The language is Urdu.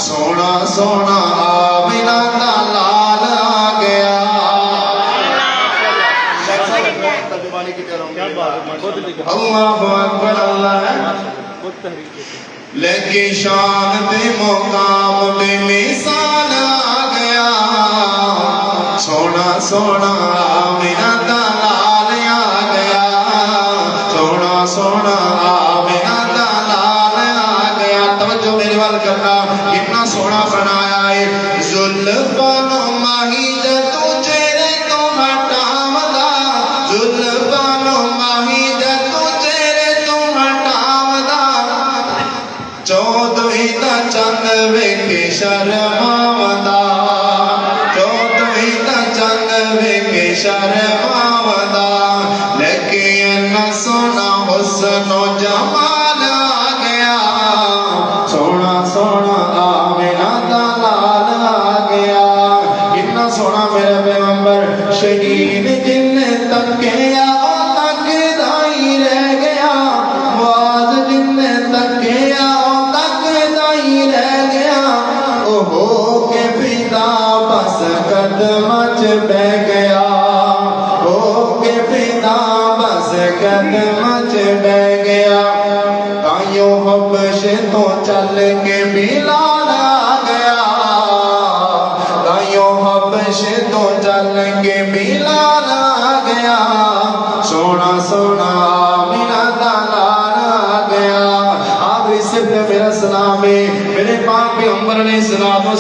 سونا سونا آمنہ دا لال آ گیا اللہ اکبر اللہ لیکن شان دے مقام دے مثال آ گیا سونا سونا آمنہ دا لال آ گیا سونا سونا آمنہ دا لال آ گیا توجہ میرے وال کرنا کتنا سونا بنایا ہے زلفاں ماہی جدو چہرے تو ہٹاودا زلفاں ماہی جدو چہرے تو ہٹاودا چودھویں دا چند ویکھ شرماوندا چودھویں دا چند ویکھ شرماوندا لیکن سونا حسن و جمال آ گیا سونا سونا آمنہ دا لال آ گیا کتنا سونا میرے پیغمبر شہید جن تکیا تکدا ہی رہ گیا معاذ جن تکیا تکدا ہی رہ گیا اوہو کے فدا بس قدماں چ بہ گیا ہو کے فدا بس قدماں چ بہ گیا تائیوں حبش تو چل کے بلال آ گیا تائیوں حبش تو چل کے بلال آ گیا سونا سونا آمنہ دا لال آ گیا آخری صفت میرا سلام ہے میرے پاک پیغمبر علیہ السلام